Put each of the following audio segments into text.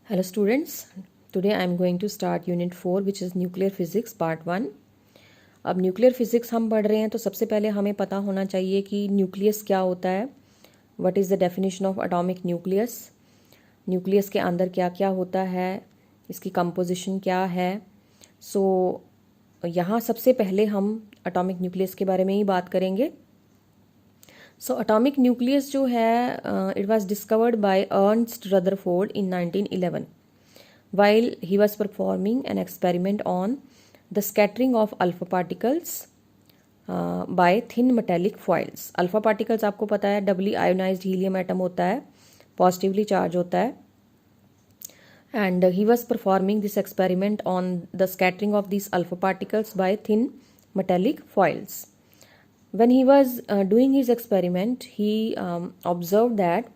Hello students, today I am going to start unit 4 which is nuclear physics part 1। अब nuclear physics हम पढ़ रहे हैं तो सबसे पहले हमें पता होना चाहिए कि न्यूक्लियस क्या होता है। What is the definition of atomic nucleus, nucleus के अंदर क्या क्या होता है, इसकी कंपोजिशन क्या है। यहाँ सबसे पहले हम एटॉमिक न्यूक्लियस के बारे में ही बात करेंगे। एटॉमिक न्यूक्लियस जो है it was discovered by Ernst Rutherford in 1911 while he was performing an experiment on the scattering of alpha particles by thin metallic foils। Alpha particles आपको पता है डबली आयोनाइज्ड हीलियम एटम होता है, पॉजिटिवली चार्ज होता है। And he was performing this experiment on the scattering of these alpha particles by thin metallic foils। When he was doing his experiment, he observed that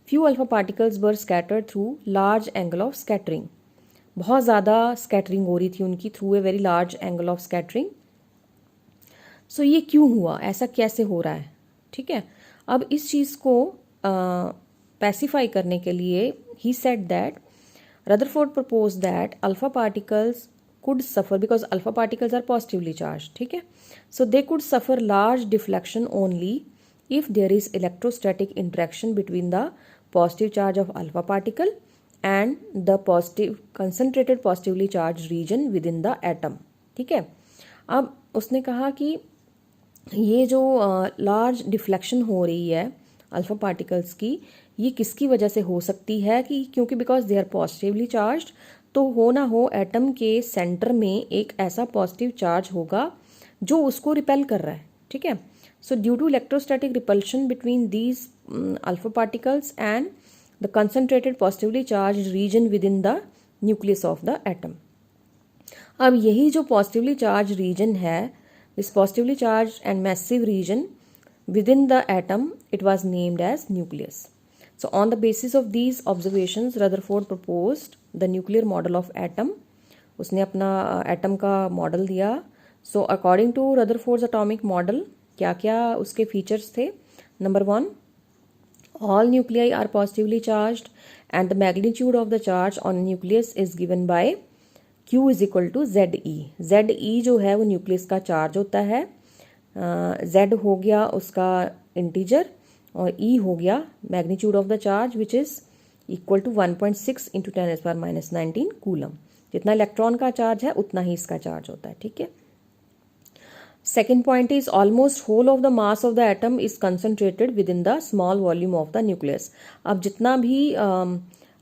few alpha particles were scattered through large angle of scattering। बहुत ज़्यादा scattering हो रही थी उनकी through a very large angle of scattering. ये क्यों हुआ, ऐसा कैसे हो रहा है, ठीक है। अब इस चीज़ को पैसिफाई करने के लिए he said that Rutherford propose that alpha particles could suffer because alpha particles are positively charged, ठीक है। They could suffer large deflection only if there is electrostatic interaction between the positive charge of alpha particle and the positive concentrated positively charged region within the atom, ठीक है। अब उसने कहा कि ये जो लार्ज डिफ्लेक्शन हो रही है अल्फा पार्टिकल्स की, ये किसकी वजह से हो सकती है कि क्योंकि because they are positively charged, तो हो ना हो एटम के सेंटर में एक ऐसा पॉजिटिव चार्ज होगा जो उसको रिपेल कर रहा है, ठीक है। Due to electrostatic repulsion between these alpha particles and the concentrated positively charge region within the nucleus of the atom. अब यही जो पॉजिटिवली चार्ज रीजन है, this positively charge and massive region within the atom, it was named as nucleus. On the basis of these observations, Rutherford proposed the nuclear model of atom। उसने अपना atom का model दिया। According to Rutherford's atomic model, क्या क्या उसके features थे। Number 1, all nuclei are positively charged and the magnitude of the charge on nucleus is given by Q is equal to ZE। ZE जो है वो nucleus का charge होता है, Z हो गया उसका इंटीजर और E हो गया magnitude of the charge which is equal to 1.6 into 10⁻⁻19 coulomb. जितना इलेक्ट्रॉन का चार्ज है उतना ही इसका चार्ज होता है, ठीक है। Second point is almost whole of the mass of the atom is concentrated within the small volume of the nucleus. अब जितना भी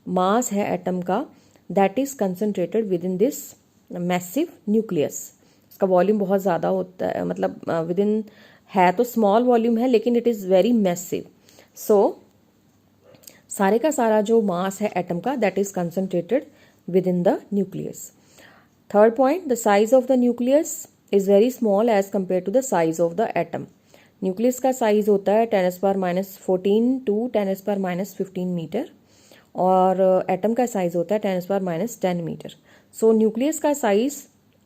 मास है एटम का, that is concentrated within this massive nucleus. इसका volume बहुत ज़्यादा होता है, मतलब विद इन है तो स्मॉल वॉल्यूम है लेकिन इट इज़ वेरी मैसिव। सारे का सारा जो मास है एटम का, that is concentrated within the nucleus. Third point, the size of the nucleus is very small as compare to the size of the atom. Nucleus का size होता है 10⁻14 to 10⁻15 meter और एटम का size होता है 10⁻10 meter. Nucleus का size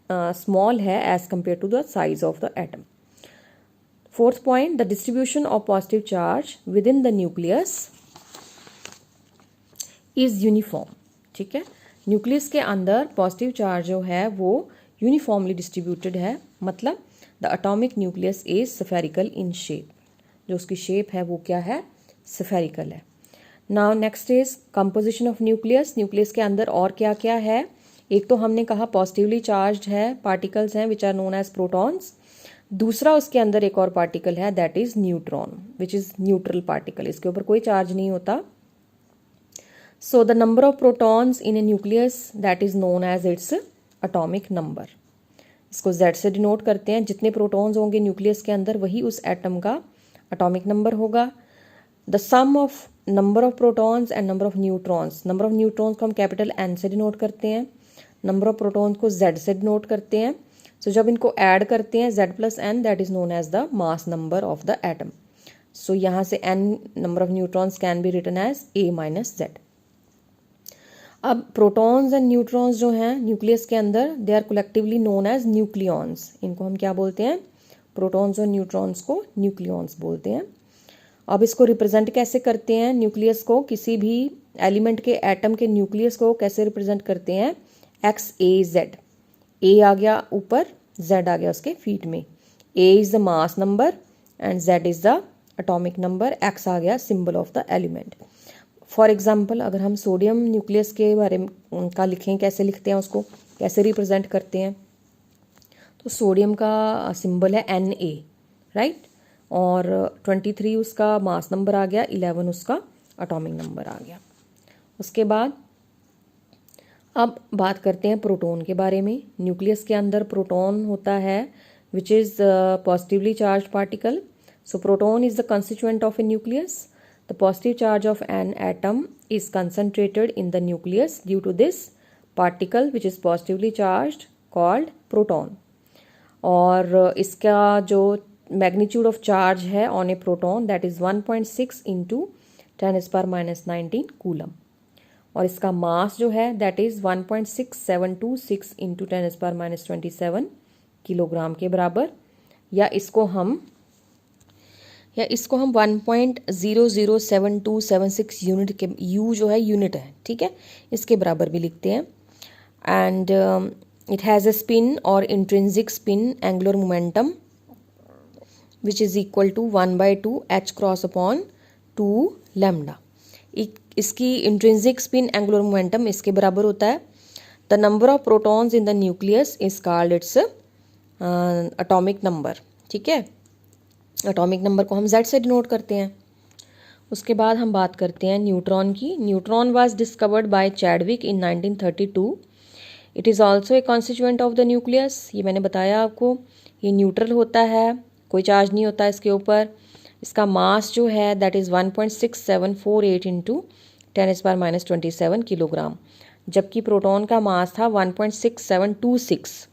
small है as compare to the size of the atom. Fourth point, the distribution of positive charge within the nucleus is uniform, ठीक है। न्यूक्लियस के अंदर पॉजिटिव चार्ज जो है वो यूनिफॉर्मली डिस्ट्रीब्यूटेड है, मतलब the atomic nucleus is spherical in shape. जो उसकी शेप है वो क्या है, स्फेरिकल है। Now next is composition of nucleus. Nucleus के अंदर और क्या क्या है। एक तो हमने कहा पॉजिटिवली चार्ज है, पार्टिकल्स हैं which are known as protons. दूसरा उसके अंदर एक और पार्टिकल है that is neutron which is neutral particle, इसके ऊपर कोई चार्ज नहीं होता। The number of protons in a nucleus that is known as its atomic number. इसको Z से डिनोट करते हैं। जितने प्रोटॉन्स होंगे न्यूक्लियस के अंदर वही उस एटम का एटॉमिक नंबर होगा। The sum of number of protons and number of neutrons, number of neutrons को हम कैपिटल N से डिनोट करते हैं, नंबर ऑफ प्रोटॉन्स को Z से डिनोट करते हैं। जब इनको ऐड करते हैं Z plus N, that is known as the mass number of the atom. यहाँ से N number of neutrons can be written as A minus Z। अब प्रोटॉन्स एंड न्यूट्रॉन्स जो हैं न्यूक्लियस के अंदर, they are collectively known as nucleons. इनको हम क्या बोलते हैं, प्रोटॉन्स और न्यूट्रॉन्स को न्यूक्लियॉन्स बोलते हैं। अब इसको रिप्रेजेंट कैसे करते हैं, न्यूक्लियस को, किसी भी एलिमेंट के एटम के न्यूक्लियस को कैसे रिप्रेजेंट करते हैं, एक्स ए जेड। ए आ गया ऊपर, जेड आ गया उसके फीट में। A is the mass number and Z is the atomic number, X आ गया symbol of the element. For example अगर हम सोडियम न्यूक्लियस के बारे में का लिखें, कैसे लिखते हैं उसको, कैसे रिप्रेजेंट करते हैं, तो सोडियम का सिंबल है Na, राइट। और 23 उसका मास नंबर आ गया, 11 उसका एटॉमिक नंबर आ गया। उसके बाद अब बात करते हैं प्रोटॉन के बारे में। न्यूक्लियस के अंदर प्रोटॉन होता है which is positively charge particle. So proton is the constituent of a nucleus. The positive charge of an atom is concentrated in the nucleus due to this particle which is positively charged called proton. और इसका जो magnitude of charge है on a proton that is 1.6 into 10⁻⁻19 coulomb. और इसका मास जो है that is 1.6726 into 10⁻⁻27 kilogram के बराबर, या इसको हम 1.007276 यूनिट के, यू जो है यूनिट है, ठीक है, इसके बराबर भी लिखते हैं। And it has a spin और intrinsic spin angular momentum which is equal to 1/2 h cross upon 2 lambda. इसकी इंट्रिंसिक स्पिन एंगुलर मोमेंटम इसके बराबर होता है the number of protons in the nucleus is called its atomic number, ठीक है। Atomic number को हम Z से डिनोट करते हैं। उसके बाद हम बात करते हैं न्यूट्रॉन की। Neutron was discovered by Chadwick in 1932। It is also a constituent of the nucleus. ये मैंने बताया आपको, ये न्यूट्रल होता है, कोई चार्ज नहीं होता इसके ऊपर। इसका मास जो है दैट इज़ 1.6748 इंटू 10⁻⁻27 किलोग्राम, जबकि प्रोटॉन का मास था 1.6726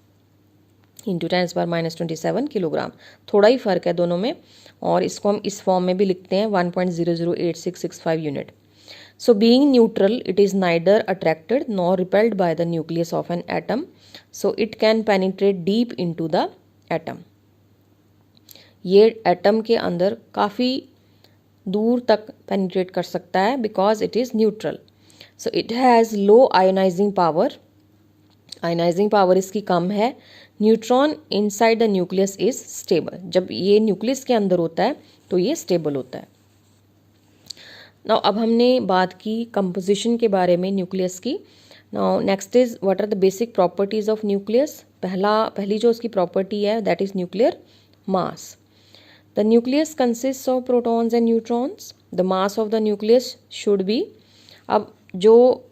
इंटू 10⁻⁻27 किलोग्राम। थोड़ा ही फ़र्क है दोनों में, और इसको हम इस फॉर्म में भी लिखते हैं 1.008665 unit. So being neutral it is neither attracted nor repelled by the nucleus of an atom, so it can penetrate deep into the atom. ये एटम के अंदर काफ़ी दूर तक पेनिट्रेट कर सकता है because it is neutral. So it has low ionising power, ionising power इसकी कम है। Neutron inside the nucleus is stable, जब ये न्यूक्लियस के अंदर होता है तो ये स्टेबल होता है। नाउ अब हमने बात की कंपोजिशन के बारे में न्यूक्लियस की। Now next is what are the basic properties of nucleus. पहली जो उसकी प्रॉपर्टी है that is nuclear mass. The nucleus consist of protons and neutrons. The mass of the nucleus should be, अब जो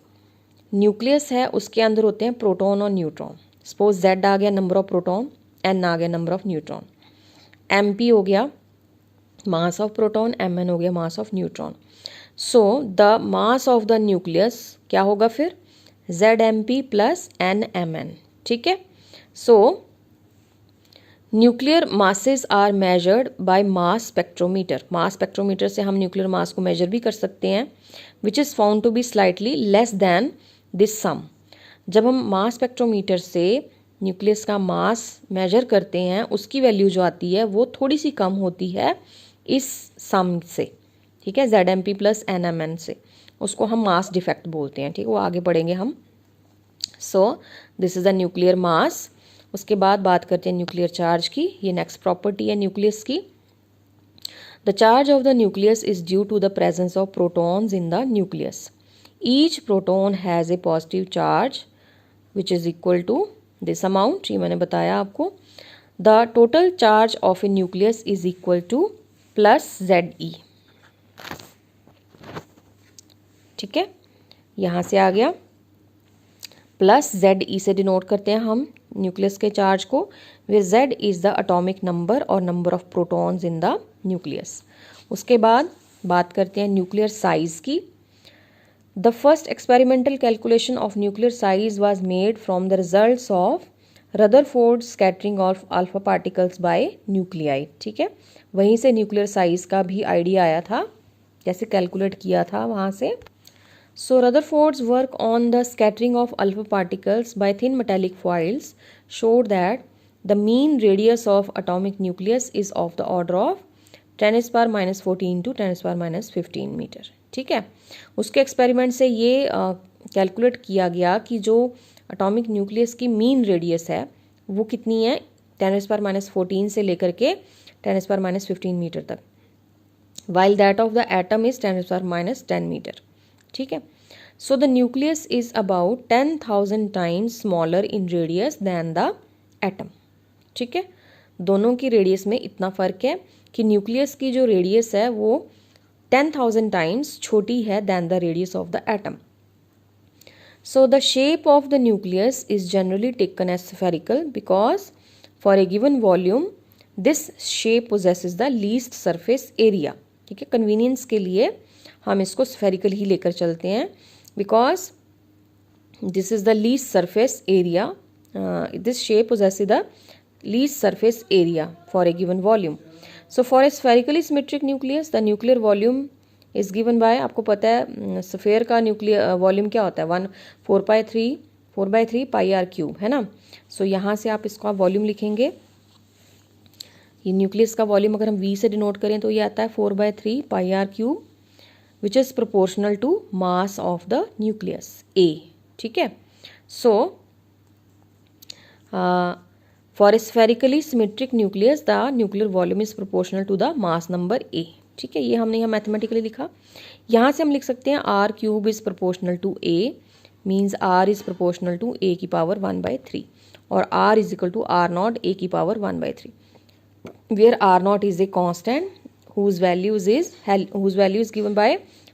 न्यूक्लियस है उसके अंदर होते हैं प्रोटॉन और न्यूट्रॉन। सपोज Z आ गया नंबर ऑफ प्रोटॉन, N आ गया नंबर ऑफ न्यूट्रॉन, MP हो गया मास ऑफ प्रोटॉन, Mn हो गया mass of neutron. So the mass of the nucleus क्या होगा फिर, ZMP प्लस NMN, ठीक है। So nuclear masses are measured by mass spectrometer. Mass spectrometer से हम न्यूक्लियर मास को मेजर भी कर सकते हैं, which is found to be slightly less than this sum. जब हम मास स्पेक्ट्रोमीटर से न्यूक्लियस का मास मेजर करते हैं, उसकी वैल्यू जो आती है वो थोड़ी सी कम होती है इस सम से, ठीक है, ZMP प्लस NMN से। उसको हम मास डिफेक्ट बोलते हैं, ठीक है, वो आगे पढ़ेंगे हम। So this is the nuclear mass. उसके बाद बात करते हैं न्यूक्लियर चार्ज की। ये नेक्स्ट प्रॉपर्टी है न्यूक्लियस की। The charge of the nucleus is due to the presence of protons in the nucleus. Each proton has a positive charge which is equal to this amount, ये मैंने बताया आपको। The total charge of a nucleus is equal to plus ZE, ठीक है, यहाँ से आ गया plus ZE से डिनोट करते हैं हम न्यूक्लियस के चार्ज को, where Z is the atomic number और number of protons in the nucleus. उसके बाद बात करते हैं न्यूक्लियर साइज की। The first experimental calculation of nuclear size was made from the results of Rutherford scattering of alpha particles by nuclei, ठीक है, वहीं से न्यूक्लियर साइज का भी आइडिया आया था, कैसे कैलकुलेट किया था वहाँ से। So Rutherford's work on the scattering of alpha particles by thin metallic foils showed that the mean radius of atomic nucleus is of the order of 10⁻⁴ to 10⁻⁻15 metre. ठीक है, उसके एक्सपेरिमेंट से ये कैलकुलेट किया गया कि जो एटॉमिक न्यूक्लियस की मीन रेडियस है वो कितनी है, 10⁻⁴ से लेकर के 10⁻⁻15 मीटर तक, while that of the atom is 10⁻⁻10 metre. ठीक है, so the nucleus is about 10,000 times smaller in radius than the atom। ठीक है, दोनों की रेडियस में इतना फ़र्क है कि न्यूक्लियस की जो रेडियस है वो 10,000 टाइम्स छोटी है than the radius of the atom. So the shape of the nucleus is generally taken as spherical because for a given volume this shape possesses the least surface area. ठीक है, convenience के लिए हम इसको spherical ही लेकर चलते हैं because this is the least surface area, this shape possesses the least surface area for a given volume. So for a spherically symmetric nucleus the nuclear volume is given by, आपको पता है sphere का nuclear volume क्या होता है, 4/3 pi r cube है ना। सो यहाँ से आप इसको वॉल्यूम लिखेंगे, ये न्यूक्लियस का वॉल्यूम अगर हम V से डिनोट करें तो ये आता है 4/3 pi r cube which is proportional to mass of the nucleus A। ठीक है, सो for a spherically symmetric nucleus the nuclear volume is proportional to the mass number A। ठीक है, ये हमने यहाँ मैथमेटिकली लिखा। यहाँ से हम लिख सकते हैं R cube is proportional to A means R is proportional to A की पावर 1/3 और R is equal to R0 A की power 1/3 where R0 is a constant whose value is given by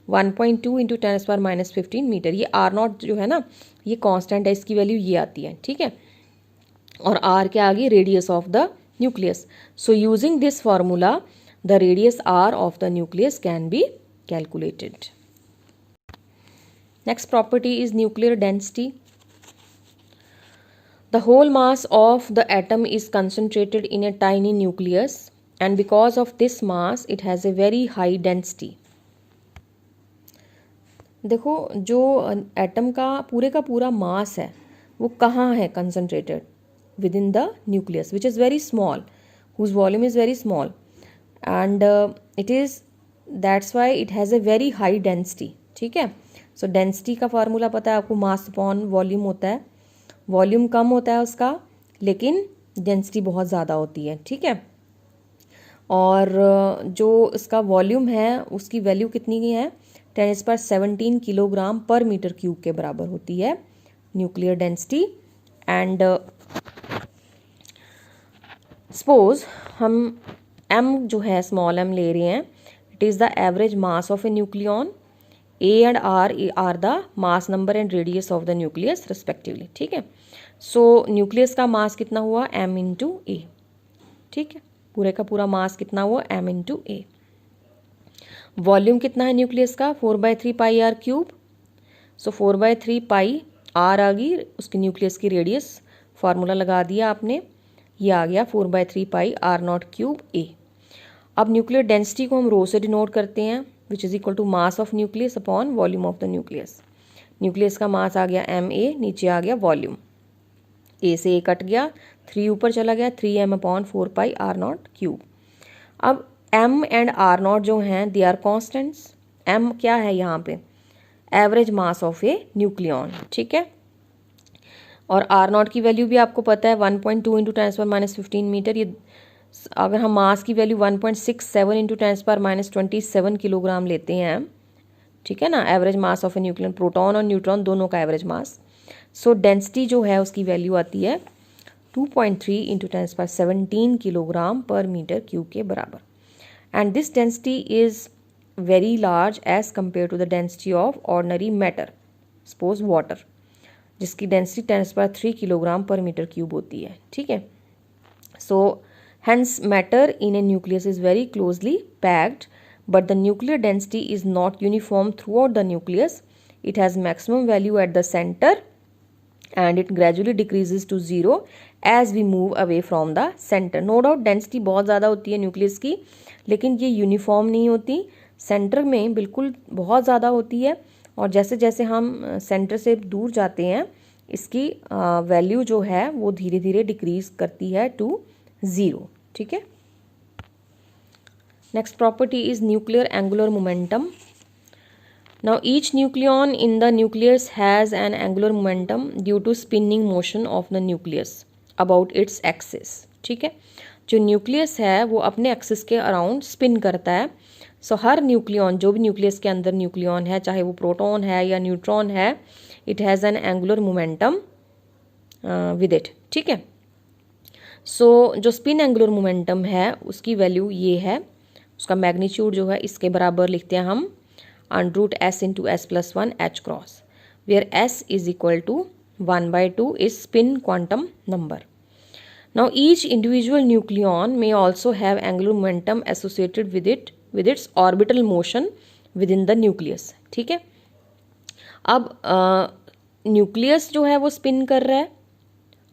1.2 into 10⁻⁻15 metre. ये R0 जो है ना ये constant है, इसकी वैल्यू ये आती है। ठीक है, और R के आगे radius of the nucleus. So using this formula the radius R of the nucleus can be calculated. Next property is nuclear density. The whole mass of the atom is concentrated in a tiny nucleus and because of this mass it has a very high density. देखो जो atom का पूरा मास है वो कहाँ है concentrated, within the nucleus which is very small, whose volume is very small and that's why it has a very high density। ठीक है, so density का फार्मूला पता है आपको, मास अपॉन वॉल्यूम होता है। वॉल्यूम कम होता है उसका लेकिन डेंसिटी बहुत ज़्यादा होती है। ठीक है, और जो इसका वॉल्यूम है उसकी वैल्यू कितनी की है, 10⁻17 किलोग्राम पर मीटर क्यूब के बराबर होती है न्यूक्लियर डेंसिटी। एंड सपोज हम m जो है स्मॉल m ले रहे हैं, it is the average mass of a nucleon. A and R are the mass number and radius of the nucleus respectively. ठीक है, सो न्यूक्लियस का मास कितना हुआ m इंटू A। ठीक है, पूरे का पूरा मास कितना हुआ m इंटू A। वॉल्यूम कितना है न्यूक्लियस का, 4/3 pi r cube. So 4/3 pi R आ गई उसके न्यूक्लियस की रेडियस, फार्मूला लगा दिया आपने, ये आ गया 4/3 पाई R0 क्यूब A। अब न्यूक्लियर डेंसिटी को हम रो से डिनोट करते हैं which is equal to mass of nucleus upon volume of the nucleus. Nucleus का मास आ गया MA, नीचे आ गया वॉल्यूम, A से A कट गया, 3 ऊपर चला गया, 3m upon 4 pi R0 cube. अब m एंड R0 जो हैं दे आर कॉन्स्टेंट्स। m क्या है यहाँ पे, average mass of a nucleon. ठीक है, और R0 की वैल्यू भी आपको पता है 1.2 इंटू 10⁻⁻15 मीटर। ये अगर हम मास की वैल्यू 1.67 इंटू 10⁻⁻27 किलोग्राम लेते हैं, ठीक है ना, average mass of a nucleon, proton और न्यूट्रॉन दोनों का एवरेज मास। सो डेंसिटी जो है उसकी वैल्यू आती है 2.3 इंटू 10⁻17 किलोग्राम पर मीटर क्यूब के बराबर। And this density is very large as compare to the density of ordinary matter, suppose water, जिसकी डेंसिटी 10⁻3 किलोग्राम पर मीटर क्यूब होती है। ठीक है, सो hence matter in a nucleus is very closely packed but the nuclear density is not uniform throughout the nucleus. It has maximum value at the center and it gradually decreases to 0 as we move away from the center. No doubt density बहुत ज़्यादा होती है nucleus की, लेकिन ये uniform नहीं होती, centre में बिल्कुल बहुत ज़्यादा होती है और जैसे जैसे हम सेंटर से दूर जाते हैं इसकी वैल्यू जो है वो धीरे धीरे डिक्रीज करती है टू 0। ठीक है, Next property is nuclear angular momentum. Now each nucleon in the nucleus has an angular momentum due to spinning motion of the nucleus about its axis. ठीक है, जो न्यूक्लियस है वो अपने एक्सिस के अराउंड स्पिन करता है. सो हर न्यूक्लियन, जो भी न्यूक्लियस के अंदर न्यूक्लियन है, चाहे वो प्रोटॉन है या न्यूट्रॉन है, it has an angular momentum with it. ठीक है, सो जो स्पिन एंगुलर मोमेंटम है उसकी वैल्यू ये है, उसका मैग्नीट्यूड जो है इसके बराबर लिखते हैं हम √ s into s plus 1 h cross, where s is equal to 1/2 is spin quantum number. Now each individual nucleon may also have angular momentum associated with it with its orbital motion within the nucleus. ठीक है, अब nucleus जो है वो spin कर रहा है,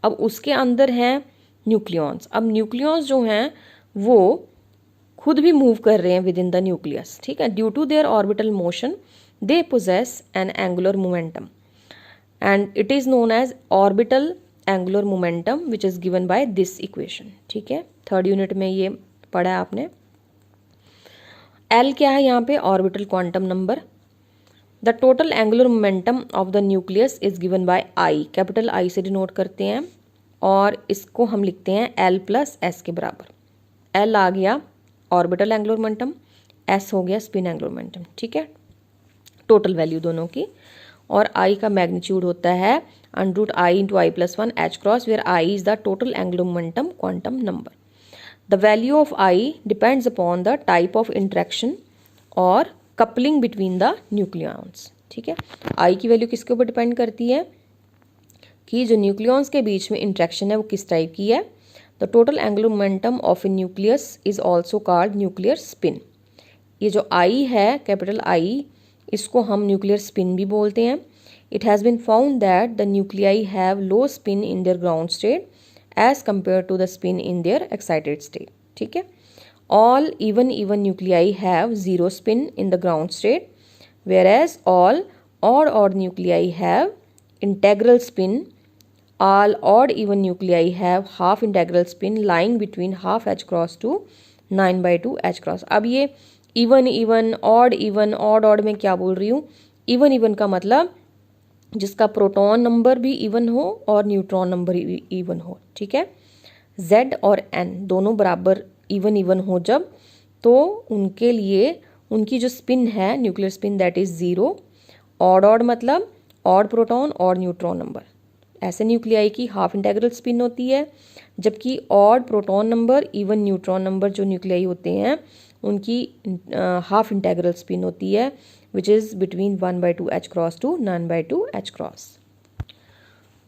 अब उसके अंदर हैं न्यूक्लियॉन्स. अब न्यूक्लियॉन्स जो हैं वो खुद भी मूव कर रहे हैं विद इन द न्यूक्लियस. ठीक है, due to their orbital motion they possess an angular momentum and it is known as orbital angular momentum which is given by this equation. ठीक है, थर्ड यूनिट में ये पढ़ा है आपने. एल क्या है यहाँ पे? Orbital quantum number. The total angular momentum of the nucleus is given bye I, capital I से डिनोट करते हैं और इसको हम लिखते हैं एल प्लस एस के बराबर. एल आ गया ऑर्बिटल एंगुलर मोमेंटम, एस हो गया स्पिन एंगुलर मोमेंटम. ठीक है, टोटल वैल्यू दोनों की. और आई का मैग्नीट्यूड होता है √ i × i + 1 h cross, where I is the total angular momentum quantum number. The value of I depends upon the type of interaction और कपलिंग बिटवीन द न्यूक्लियॉन्स. ठीक है, आई की वैल्यू किसके ऊपर डिपेंड करती है कि जो न्यूक्लियॉन्स के बीच में इंटरेक्शन है वो किस टाइप की है. The total angular momentum of a nucleus is also called nuclear spin. ये जो आई है, कैपिटल आई, इसको हम न्यूक्लियर स्पिन भी बोलते हैं. It has been found that the nuclei have low spin in their ground state as compare to the spin in their excited state. ठीक है, all even nuclei have zero spin in the ground state, whereas all odd nuclei have integral spin. All odd even nuclei have half integral spin lying between half h cross to 9/2 h cross. अब ये even odd में क्या बोल रही हूँ? Even का मतलब जिसका प्रोटॉन नंबर भी इवन हो और न्यूट्रॉन नंबर भी इवन हो. ठीक है, z और n दोनों बराबर इवन हो जब, तो उनके लिए उनकी जो स्पिन है nuclear spin that is 0. Odd मतलब ऑड प्रोटॉन और न्यूट्रॉन नंबर. ऐसे न्यूक्लियाई की हाफ इंटेग्रल स्पिन होती है, जबकि odd proton number even neutron number जो न्यूक्लियाई होते हैं उनकी हाफ इंटेग्रल स्पिन होती है which is between 1/2 h cross to 9/2 h cross.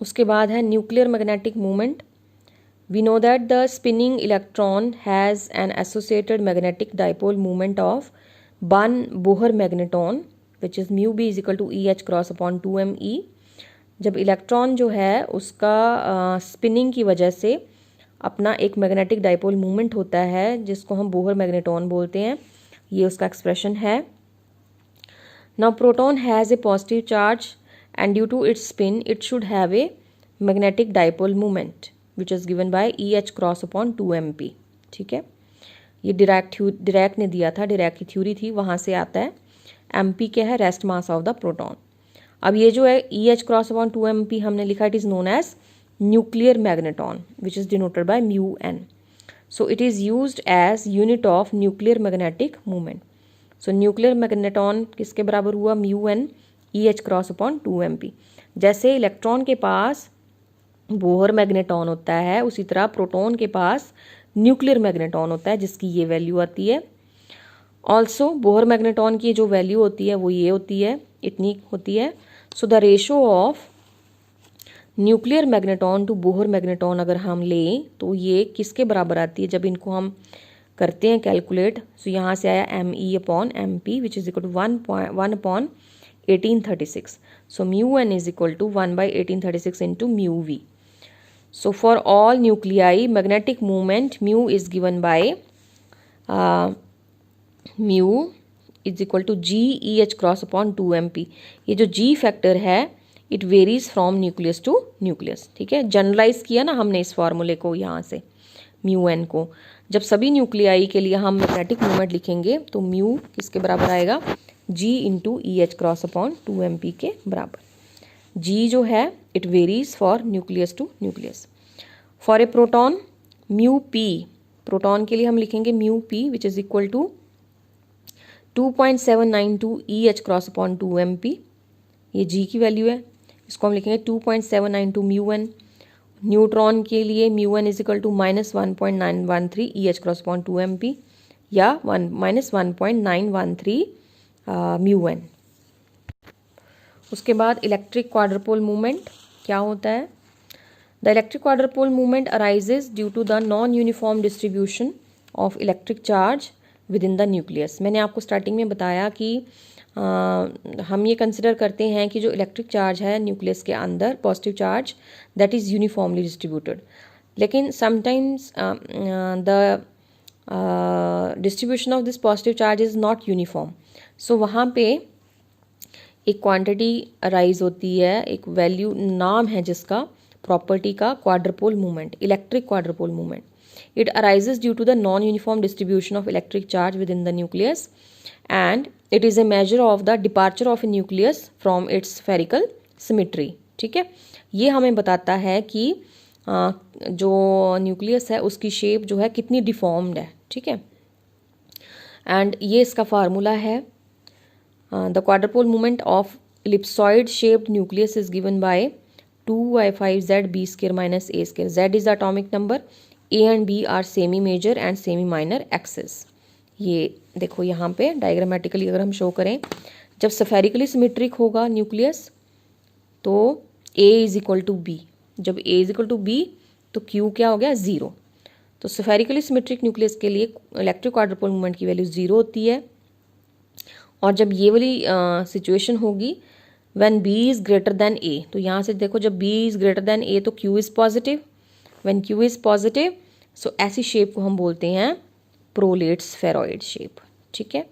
उसके बाद है nuclear magnetic movement. We know that the spinning electron has an associated magnetic dipole movement of 1 Bohr magneton which is μb = EH cross upon 2me. जब electron जो है उसका spinning की वजह से अपना एक मैग्नेटिक डाइपोल मूवमेंट होता है जिसको हम बोहर मैग्नेटॉन बोलते हैं, ये उसका एक्सप्रेशन है. Now proton has a positive charge and due to its spin it should have a magnetic dipole movement which is given by EH cross upon 2mp. ठीक है, ये डिरैक ने दिया था, डिरैक की थ्योरी थी, वहाँ से आता है. mp क्या है? Rest mass of the proton. अब ये जो है EH क्रॉस अपॉन 2mp हमने लिखा, it is known as nuclear magneton which is denoted by μn. So it is used as unit of nuclear magnetic movement. सो nuclear magneton किसके बराबर हुआ? μn EH cross upon 2mp. जैसे electron के पास Bohr magneton होता है, उसी तरह प्रोटॉन के पास न्यूक्लियर मैग्नेटॉन होता है जिसकी ये वैल्यू आती है. ऑल्सो बोहर मैग्नेटॉन की जो वैल्यू होती है वो ये होती है, इतनी होती है. So the ratio of nuclear magneton to Bohr magneton अगर हम लें तो ये किसके बराबर आती है? जब इनको हम करते हैं कैलकुलेट, सो यहाँ से आया me upon mp which is equal to 1/1836. So μn is equal to 1/1836 into μv. So for all nuclei magnetic movement mu is given by mu is equal to GEH cross upon 2mp. ये जो G factor है it varies from nucleus to nucleus. ठीक है, generalise किया ना हमने इस फार्मूले को यहाँ से μn को. जब सभी न्यूक्लियाई के लिए हम मैग्नेटिक मोमेंट लिखेंगे तो म्यू किसके बराबर आएगा, g into e H cross upon 2mp के बराबर। जी जो है it varies for nucleus to nucleus. For a proton mu p, proton के लिए हम लिखेंगे mu p which is equal to 2.792 e H cross upon 2mp, ये जी की वैल्यू है, इसको हम लिखेंगे 2.792 म्यू एन। न्यूट्रॉन के लिए mu N is equal to -1.913 E H cross upon 2mp या -1.913 म्यू एन। उसके बाद इलेक्ट्रिक क्वाड्रपोल मूवमेंट क्या होता है। The electric quadrupole movement arises due to the non uniform distribution of electric charge within the nucleus. मैंने आपको starting में बताया कि हम ये कंसिडर करते हैं कि जो इलेक्ट्रिक चार्ज है न्यूक्लियस के अंदर, positive charge, that is uniformly distributed, लेकिन sometimes the distribution of this positive charge is not uniform. So वहाँ पे एक क्वांटिटी अराइज होती है, एक वैल्यू नाम है जिसका, प्रॉपर्टी का, quadrupole movement, electric quadrupole movement. It arises due to the non-uniform distribution of electric charge within the nucleus, and it is a measure of the departure of a nucleus from its spherical symmetry। ठीक है, ये हमें बताता है कि जो nucleus है उसकी शेप जो है कितनी डिफॉर्म्ड है। ठीक है, एंड ये इसका फार्मूला है। The quadrupole movement of ellipsoid shaped nucleus is given by 2y5z b square minus a square। z is the atomic number, A and B are semi major and semi minor axes. ये देखो यहाँ पे diagrammatically अगर हम show करें, जब spherically symmetric होगा nucleus तो A is equal to B, जब A is equal to B तो Q क्या हो गया, 0। तो स्फेरिकली सिमेट्रिक न्यूक्लियस के लिए इलेक्ट्रिक क्वाड्रपोल मूवमेंट की वैल्यू 0 होती है। और जब ये वाली सिचुएशन होगी when B is greater than A, तो यहाँ से देखो जब B is greater than A तो Q is positive. When Q is positive, so ऐसी शेप को हम बोलते हैं प्रोलेट स्फेरॉइड शेप। ठीक है,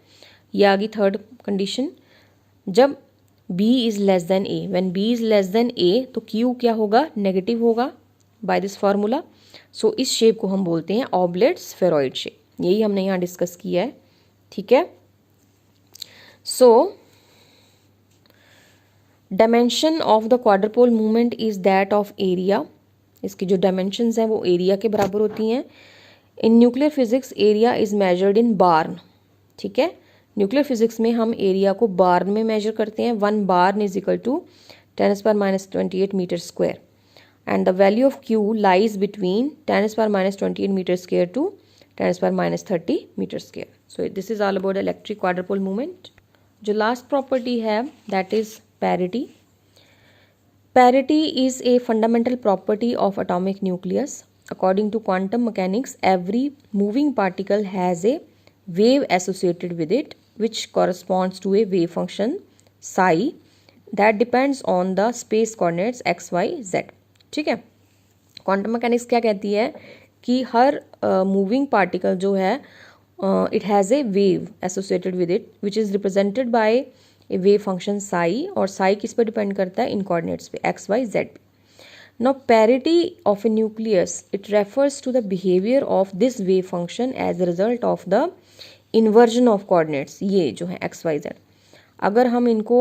ये आ गई थर्ड कंडीशन। जब B is less than A, when B is less than A तो Q क्या होगा, नेगेटिव होगा बाय दिस फार्मूला। सो इस शेप को हम बोलते हैं ऑब्लेट स्फेरॉइड शेप, यही हमने यहाँ डिस्कस किया है। ठीक है, so dimension of the quadrupole movement is that of area. इसकी जो डायमेंशंस हैं वो एरिया के बराबर होती हैं। In nuclear physics area is measured in barn. ठीक है, न्यूक्लियर फिजिक्स में हम एरिया को बार्न में मेजर करते हैं। 1 barn is equal to 10⁻⁻28 metre square and the value of Q lies between 10⁻⁻28 metre square to 10⁻⁻30 metre square. So this is all about electric quadrupole movement. जो लास्ट प्रॉपर्टी है that is parity. Parity is a fundamental property of atomic nucleus. According to quantum mechanics, every moving particle has a wave associated with it, which corresponds to a wave function psi that depends on the space coordinates x, y, z. ठीक है, quantum mechanics क्या कहती है कि हर moving particle जो है it has a wave associated with it which is represented by a wave function psi, और psi किस पे डिपेंड करता है, इन कोऑर्डिनेट्स पे एक्स वाई जेड पे। Now parity of a nucleus it refers to the behaviour of this wave function as a result of the inversion of coordinates. ये जो है एक्स वाई जेड, अगर हम इनको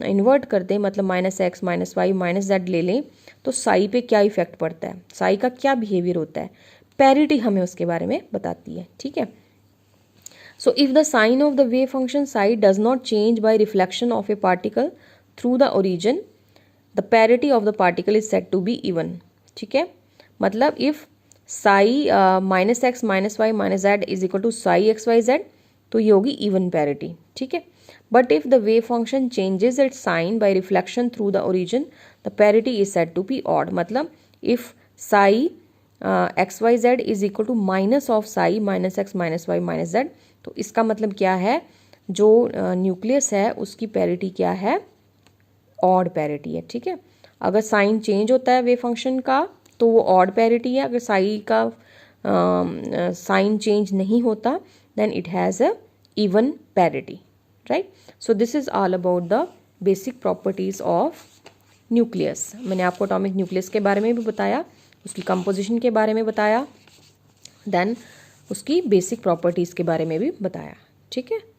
इन्वर्ट कर दें, मतलब -x -y -z ले लें, तो साई पे क्या इफेक्ट पड़ता है, साई का क्या बिहेवियर होता है, पैरिटी हमें उसके बारे में बताती है। ठीक है, so if the sign of the wave function psi does not change by reflection of a particle through the origin, the parity of the particle is said to be even। ठीक है, मतलब if psi -x -y -z is equal to psi xyz तो ये होगी even parity। ठीक है, but if the wave function changes its sign by reflection through the origin, the parity is said to be odd। मतलब if psi xyz is equal to minus of psi -x -y -z, तो इसका मतलब क्या है, जो nucleus है उसकी parity क्या है, ऑड पैरिटी है। ठीक है, अगर साइन चेंज होता है वेव फंक्शन का तो वो ऑड पैरिटी है, अगर साई का साइन चेंज नहीं होता then it has a even parity. Right, so this is all about the basic properties of nucleus. मैंने आपको एटॉमिक न्यूक्लियस के बारे में भी बताया, उसकी कंपोजिशन के बारे में बताया, देन उसकी बेसिक प्रॉपर्टीज़ के बारे में भी बताया। ठीक है।